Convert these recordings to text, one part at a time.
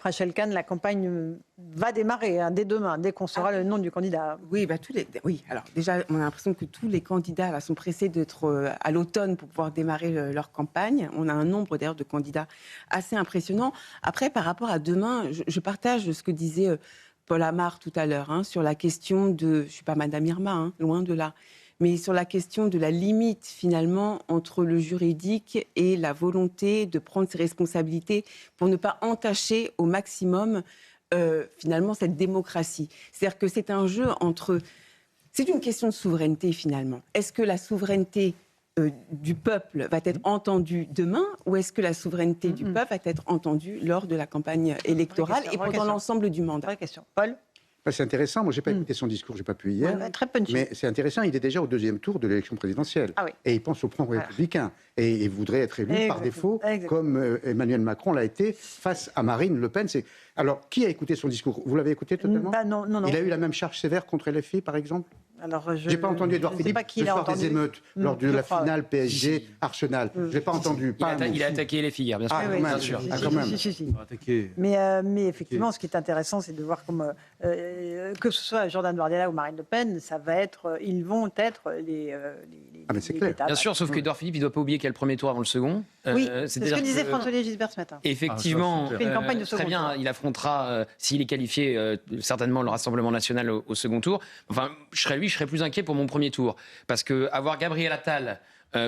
Rachel Kahn, la campagne va démarrer dès demain, dès qu'on saura le nom du candidat. Oui, oui. Alors déjà, on a l'impression que tous les candidats là, sont pressés d'être à l'automne pour pouvoir démarrer leur campagne. On a un nombre d'ailleurs de candidats assez impressionnant. Après, par rapport à demain, je partage ce que disait Paul Amar tout à l'heure sur la question de... Je ne suis pas Madame Irma, loin de là. Mais sur la question de la limite, finalement, entre le juridique et la volonté de prendre ses responsabilités pour ne pas entacher au maximum, finalement, cette démocratie. C'est-à-dire que c'est un jeu entre... C'est une question de souveraineté, finalement. Est-ce que la souveraineté du peuple va être entendue demain ou est-ce que la souveraineté du peuple va être entendue lors de la campagne électorale et pendant l'ensemble du mandat? Vraie question. Paul? C'est intéressant. Moi, je n'ai pas écouté son discours, je n'ai pas pu hier. Très punchy. Mais c'est intéressant, il est déjà au deuxième tour de l'élection présidentielle. Ah oui. Et il pense au plan républicain. Et il voudrait être élu par défaut, comme Emmanuel Macron l'a été face à Marine Le Pen. Alors, qui a écouté son discours? Vous l'avez écouté totalement? Non. Il a eu la même charge sévère contre LFI, par exemple? Alors, je n'ai pas entendu Édouard Philippe le soir des émeutes, lors de la finale PSG-Arsenal. Je n'ai pas entendu. Il a attaqué les filles hier, bien sûr. Bien sûr. Quand même. Mais effectivement, ce qui est intéressant, c'est de voir comme que ce soit Jordan Bardella ou Marine Le Pen, ils vont être les c'est clair. Bien sûr, sauf qu'Édouard Philippe, il ne doit pas oublier qu'il y a le premier tour avant le second. Oui, c'est ce que disait François-Olivier Gisbert ce matin. Effectivement, fait une campagne de second très bien, il affrontera, s'il est qualifié, certainement le Rassemblement national au second tour. Enfin, je serais plus inquiet pour mon premier tour. Parce qu'avoir Gabriel Attal,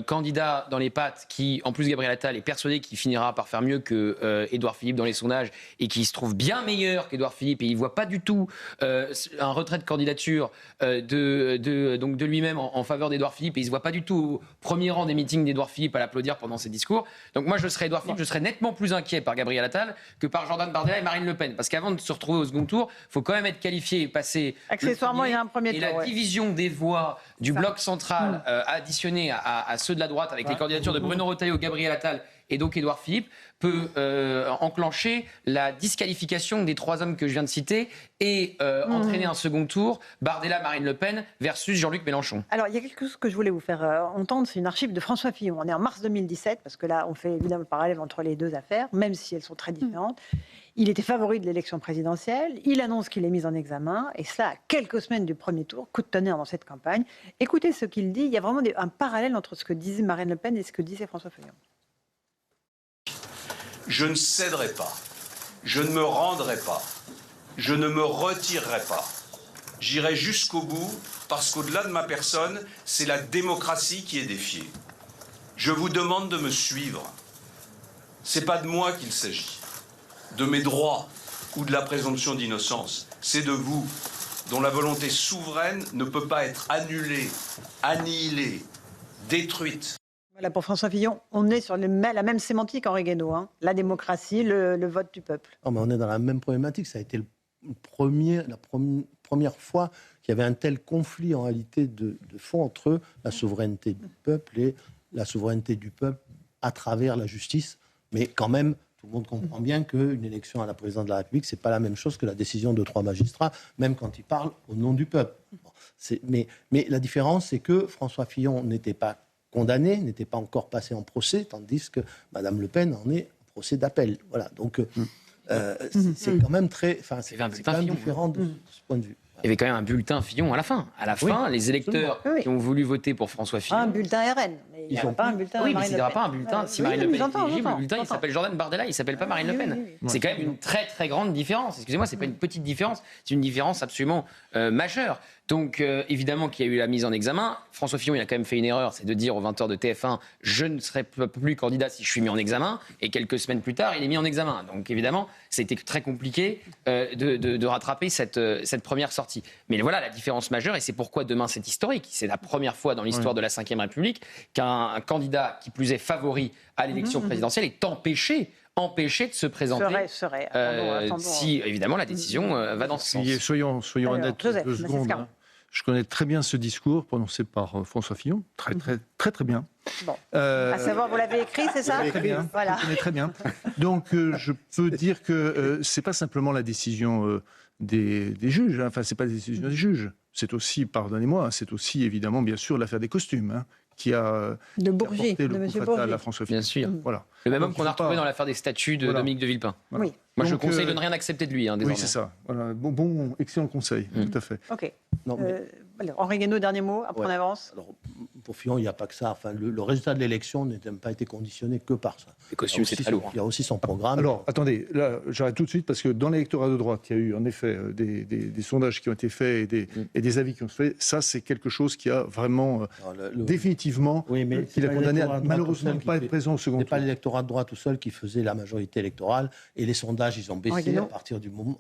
candidat dans les pattes, qui, en plus, Gabriel Attal est persuadé qu'il finira par faire mieux que Édouard Philippe dans les sondages et qui se trouve bien meilleur qu'Édouard Philippe et il ne voit pas du tout un retrait de candidature donc de lui-même en faveur d'Édouard Philippe et il ne se voit pas du tout au premier rang des meetings d'Édouard Philippe à l'applaudir pendant ses discours. Donc moi, je serais Édouard Philippe, je serais nettement plus inquiet par Gabriel Attal que par Jordan Bardella et Marine Le Pen. Parce qu'avant de se retrouver au second tour, il faut quand même être qualifié et passer... Accessoirement, il y a un premier tour. Et la division des voix du bloc central additionnée à ceux de la droite avec les candidatures de Bruno Retailleau, Gabriel Attal et donc Édouard Philippe peut enclencher la disqualification des trois hommes que je viens de citer et entraîner un second tour, Bardella, Marine Le Pen versus Jean-Luc Mélenchon. Alors, il y a quelque chose que je voulais vous faire entendre, c'est une archive de François Fillon. On est en mars 2017, parce que là, on fait évidemment le parallèle entre les deux affaires, même si elles sont très différentes. Il était favori de l'élection présidentielle, il annonce qu'il est mis en examen, et cela à quelques semaines du premier tour, coup de tonnerre dans cette campagne. Écoutez ce qu'il dit, il y a vraiment un parallèle entre ce que disait Marine Le Pen et ce que disait François Fillon. Je ne céderai pas, je ne me rendrai pas, je ne me retirerai pas. J'irai jusqu'au bout parce qu'au-delà de ma personne, c'est la démocratie qui est défiée. Je vous demande de me suivre. C'est pas de moi qu'il s'agit, de mes droits ou de la présomption d'innocence. C'est de vous, dont la volonté souveraine ne peut pas être annulée, annihilée, détruite. Voilà, pour François Fillon, on est sur la même sémantique, Henri Guénaud, la démocratie, le vote du peuple. Non, mais on est dans la même problématique. Ça a été la première fois qu'il y avait un tel conflit en réalité de fond entre la souveraineté du peuple et la souveraineté du peuple à travers la justice. Mais quand même, tout le monde comprend bien qu'une élection à la présidence de la République, ce n'est pas la même chose que la décision de 3 magistrats, même quand ils parlent au nom du peuple. Bon, mais la différence, c'est que François Fillon n'était pas condamné, n'était pas encore passé en procès, tandis que Mme Le Pen en est en procès d'appel. Voilà, donc c'est quand même c'est quand même différent de ce point de vue. Il y avait quand même un bulletin Fillon à la fin. À la fin, les électeurs qui ont voulu voter pour François Fillon... Un bulletin RN, mais il n'y aura pas un bulletin Oui, Marine mais il n'y aura pas un bulletin. Si Marine Le Pen est éligible, le bulletin, il s'appelle Jordan Bardella, il ne s'appelle pas Marine Le Pen. C'est quand même une très, très grande différence. Excusez-moi, ce n'est pas une petite différence, c'est une différence absolument majeure. Donc, évidemment qu'il y a eu la mise en examen. François Fillon, il a quand même fait une erreur, c'est de dire aux 20h de TF1 « Je ne serai plus candidat si je suis mis en examen ». Et quelques semaines plus tard, il est mis en examen. Donc, évidemment, c'était très compliqué de rattraper cette première sortie. Mais voilà la différence majeure, et c'est pourquoi demain c'est historique. C'est la première fois dans l'histoire de la Ve République qu'un candidat, qui plus est favori à l'élection présidentielle, est empêché de se présenter attendons. si, évidemment, la décision va dans ce sens. Soyons honnêtes Joseph, 2 secondes. Je connais très bien ce discours prononcé par François Fillon, très bien. Bon. À savoir, vous l'avez écrit, c'est ça? Très bien, voilà. je connais très bien. Donc, je peux dire que c'est pas simplement la décision des juges, enfin, c'est pas la décision des juges. C'est aussi, pardonnez-moi, c'est aussi, évidemment, bien sûr, l'affaire des costumes, qui a de Bourget, apporté de le M. coup fatal Bourget. à François Fillon. Bien sûr. Voilà. Le même Donc, homme qu'on a retrouvé dans l'affaire des statuts de Dominique de Villepin. Voilà. Oui. Moi, je Donc, conseille de ne rien accepter de lui, désormais. Oui, c'est ça. Voilà. Excellent conseil, tout à fait. Ok. Non, mais- Henri Guénaud, dernier mot, après on avance. Alors, pour Fillon, il n'y a pas que ça. Enfin, le résultat de l'élection n'a pas été conditionné que par ça. Les costumes, c'est très lourd. Il y a aussi son programme. Alors, attendez, là, j'arrête tout de suite parce que dans l'électorat de droite, il y a eu en effet des sondages qui ont été faits et des avis qui ont été faits. Ça, c'est quelque chose qui a vraiment, définitivement, Oui, mais qu'il a c'est condamné l'électorat à de droite malheureusement tout ne seul pas qui être présent au Ce second n'est tour. pas l'électorat de droite tout seul qui faisait la majorité électorale. Et les sondages, ils ont baissé Guénaud. à partir du moment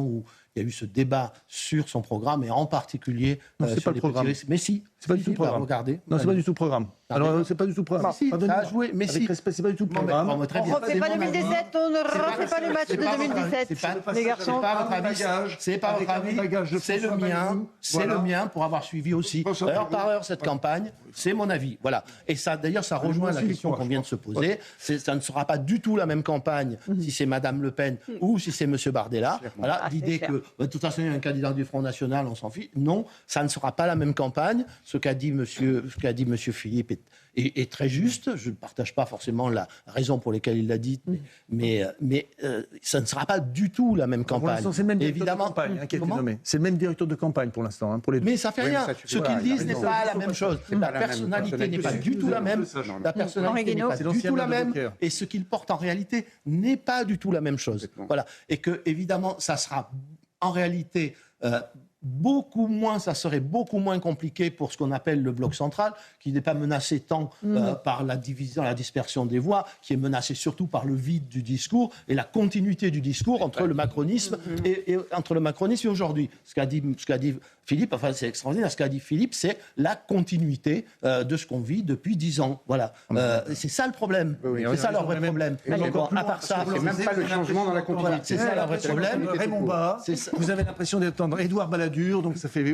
où il y a eu ce débat sur son programme et en particulier Non, c'est sur pas le les programme. petits risques. Mais si, C'est pas du tout le programme. Regardez. Non, c'est pas du tout le programme. Alors, c'est pas du tout le programme. Si, ça a Pardonnez-moi. joué, mais Avec si. respect, c'est pas du tout le Non, mais- programme. bon, très On bien. ne refait pas 2017, on ne refait pas les matchs de 2017, les garçons. C'est pas votre avis, c'est pas votre Avec un bagage avis, de c'est le François mien, Bayrou. c'est Voilà. le mien pour avoir suivi aussi François heure par Bayrou. heure cette campagne, c'est mon avis, voilà. Et ça, d'ailleurs, ça rejoint la aussi, question moi, qu'on je vient de se poser. Ça ne sera pas du tout la même campagne si c'est Madame Le Pen ou si c'est Monsieur Bardella. Voilà, Ah, c'est l'idée clair. que de toute façon il y a un candidat du Front National, on s'en fiche. Non, ça ne sera pas la même campagne. Ce qu'a dit Monsieur Philippe est très juste. Je ne partage pas forcément la raison pour laquelle il l'a dit, mais ça ne sera pas du tout la même Pour campagne. l'instant, c'est le même directeur Évidemment. de campagne qui a été Comment nommé. C'est le même directeur de campagne pour l'instant, pour les deux. Mais ça fait Oui, mais rien. ça, tu Ce vois, qu'ils il a disent n'est raison. pas la même chose. C'est La pas la même personnalité n'est pas personnalité. du tout la même. La Henri personnalité n'est Guénaud. pas C'est du l'ancien tout la maire de même. Beaucaire. Et ce qu'il porte en réalité n'est pas du tout la même chose. Complètement. Voilà. Et que, évidemment, ça sera en réalité ça serait beaucoup moins compliqué pour ce qu'on appelle le bloc central, qui n'est pas menacé tant par la division, la dispersion des voix, qui est menacé surtout par le vide du discours et la continuité du discours entre le macronisme et entre le macronisme et aujourd'hui. Ce qu'a dit Philippe, enfin c'est extraordinaire, ce qu'a dit Philippe, c'est la continuité de ce qu'on vit depuis 10 ans. Voilà. C'est ça le problème. Oui, C'est ça leur vrai problème. Et Mais encore bon, à part ça, C'est même pas le changement dans la continuité. voilà, c'est ça leur vrai problème. Raymond Barre, C'est ça. vous avez l'impression d'entendre Édouard Balladur, donc ça fait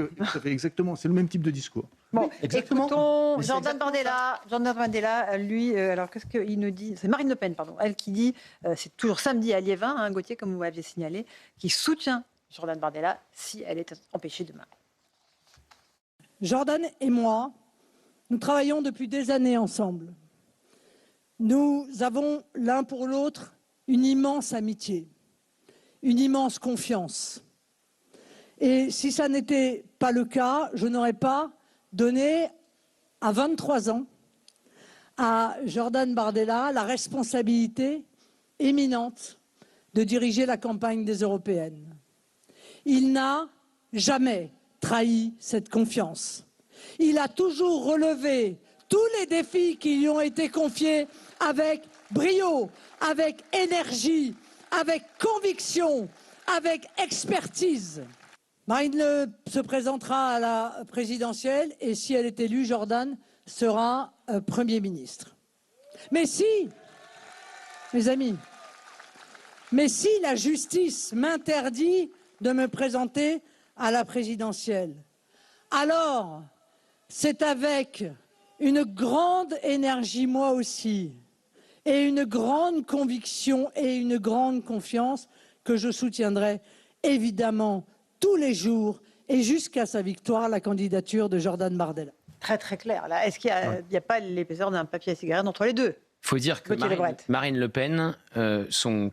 exactement, c'est le même type de discours. Bon, Exactement. écoutons Mais c'est Jordan Bardella, lui, alors qu'est-ce qu'il nous dit? C'est Marine Le Pen, pardon, elle qui dit, c'est toujours samedi à Liévin, Gauthier, comme vous m'aviez signalé, qui soutient Jordan Bardella si elle est empêchée demain. Jordan et moi, nous travaillons depuis des années ensemble. Nous avons l'un pour l'autre une immense amitié, une immense confiance. Et si ça n'était pas le cas, je n'aurais pas donné à 23 ans à Jordan Bardella la responsabilité éminente de diriger la campagne des européennes. Il n'a jamais trahi cette confiance. Il a toujours relevé tous les défis qui lui ont été confiés avec brio, avec énergie, avec conviction, avec expertise. Marine se présentera à la présidentielle et si elle est élue, Jordan sera Premier ministre. Mais si, mes amis, la justice m'interdit de me présenter à la présidentielle, alors c'est avec une grande énergie, moi aussi, et une grande conviction et une grande confiance que je soutiendrai évidemment tous les jours et jusqu'à sa victoire la candidature de Jordan Bardella. Très très clair. Là, est-ce qu'il n'y a pas l'épaisseur d'un papier à cigarette entre les deux? Il faut dire que Marine Le Pen,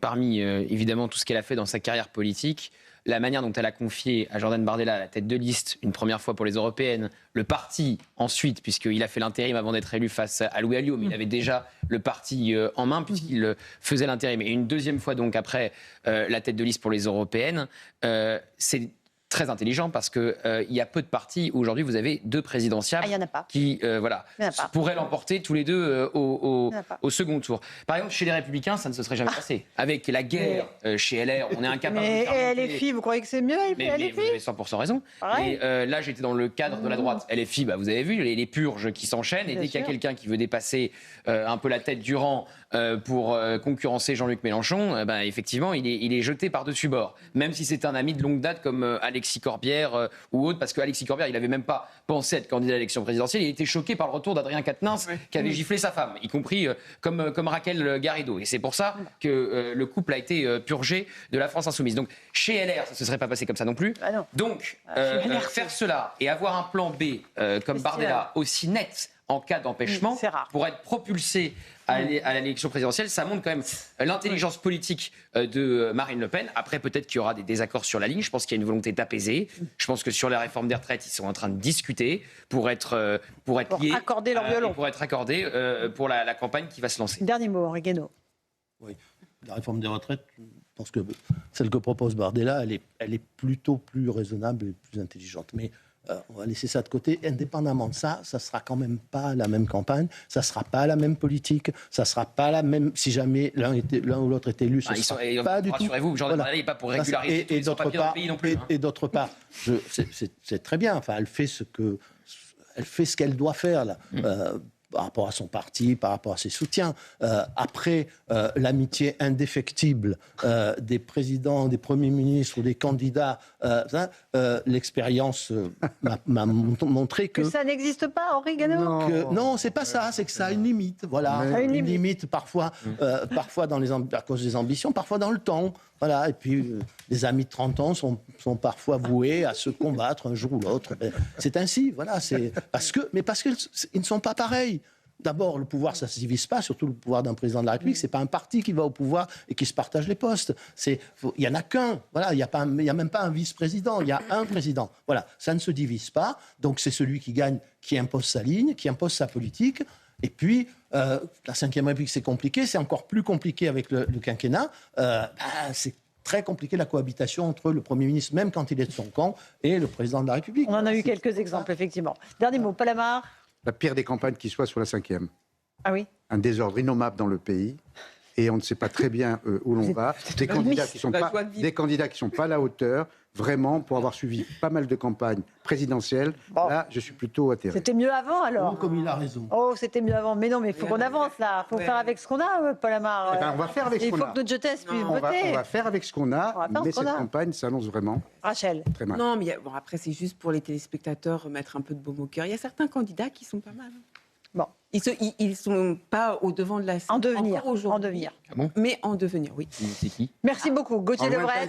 parmi évidemment tout ce qu'elle a fait dans sa carrière politique, la manière dont elle a confié à Jordan Bardella la tête de liste, une première fois pour les européennes, le parti ensuite, puisqu'il a fait l'intérim avant d'être élu face à Louis Alliot, mais il avait déjà le parti en main puisqu'il faisait l'intérim. Et une deuxième fois donc après la tête de liste pour les européennes, c'est très intelligent parce qu'il y a peu de partis où aujourd'hui vous avez deux présidentiables qui pourraient l'emporter tous les deux au second tour. Par exemple, chez les Républicains, ça ne se serait jamais passé. Avec la guerre chez LR, on est incapable de faire monter... LFI, vous croyez que c'est mieux mais vous avez 100% raison. Mais là, j'étais dans le cadre de la droite. LFI, vous avez vu, les purges qui s'enchaînent. Et dès qu'il y a quelqu'un qui veut dépasser un peu la tête du rang pour concurrencer Jean-Luc Mélenchon, effectivement, il est jeté par-dessus bord. Même si c'est un ami de longue date comme Alexis Corbière ou autre, parce qu'Alexis Corbière, il n'avait même pas pensé être candidat à l'élection présidentielle. Il était choqué par le retour d'Adrien Quatennens, qui avait giflé sa femme, y compris comme Raquel Garrido. Et c'est pour ça que le couple a été purgé de la France insoumise. Donc, chez LR, ça ne se serait pas passé comme ça non plus. Donc, faire cela et avoir un plan B comme Bardella aussi net, en cas d'empêchement pour être propulsé à l'élection présidentielle. Ça montre quand même l'intelligence politique de Marine Le Pen. Après, peut-être qu'il y aura des désaccords sur la ligne. Je pense qu'il y a une volonté d'apaiser. Je pense que sur la réforme des retraites, ils sont en train de discuter pour être liés. Accorder leur violon. Pour être accordés pour la campagne qui va se lancer. Dernier mot, Henri Guénaud. Oui, la réforme des retraites, je pense que celle que propose Bardella, elle est plutôt plus raisonnable et plus intelligente. Mais on va laisser ça de côté. Indépendamment de ça, ça sera quand même pas la même campagne, ça sera pas la même politique, ça sera pas la même. Si jamais l'un ou l'autre est élu, pas du tout. Rassurez-vous, Jordan Bardella n'est pas pour régulariser tous les sans-papiers dans le pays non plus. Et d'autre part, c'est très bien. Enfin, elle fait ce qu'elle doit faire là. Par rapport à son parti, par rapport à ses soutiens. Après, l'amitié indéfectible des présidents, des premiers ministres ou des candidats, l'expérience m'a montré que ça n'existe pas, Henri Guénaud. Non, c'est pas ça, c'est que ça a une limite. Voilà, une limite parfois à cause des ambitions, parfois dans le temps. Voilà, et puis les amis de 30 ans sont parfois voués à se combattre un jour ou l'autre. C'est ainsi, voilà. Parce qu'ils ne sont pas pareils. D'abord, le pouvoir, ça ne se divise pas, surtout le pouvoir d'un président de la République. Ce n'est pas un parti qui va au pouvoir et qui se partage les postes. Il n'y en a qu'un. Voilà, il n'y a même pas un vice-président, il y a un président. Voilà, ça ne se divise pas. Donc c'est celui qui gagne, qui impose sa ligne, qui impose sa politique. Et puis, la Ve République, c'est compliqué. C'est encore plus compliqué avec le quinquennat. C'est très compliqué la cohabitation entre le Premier ministre, même quand il est de son camp, et le président de la République. On en a eu quelques exemples, effectivement. Dernier mot, Paul Amar. La pire des campagnes qui soit sur la 5e. Ah oui. Un désordre innommable dans le pays. Et on ne sait pas très bien où l'on va. Des candidats qui ne sont pas à la hauteur, vraiment, pour avoir suivi pas mal de campagnes présidentielles. Bon. Là, je suis plutôt atterré. C'était mieux avant, alors. Oh, comme il a raison. Oh, c'était mieux avant. Mais non, mais il faut qu'on avance, là. Il faut faire avec ce qu'on a, Paul Amar. On va faire avec ce qu'on a. Il faut que notre jeunesse puisse voter. On va faire avec ce qu'on a, mais cette campagne s'annonce vraiment Rachel. très mal. Non, mais après, c'est juste pour les téléspectateurs, mettre un peu de baume au cœur. Il y a certains candidats qui sont pas mal. Bon. Ils sont pas au devant de la scène. En devenir. Mais en devenir, oui. C'est qui ? Merci beaucoup, Gauthier Lebret.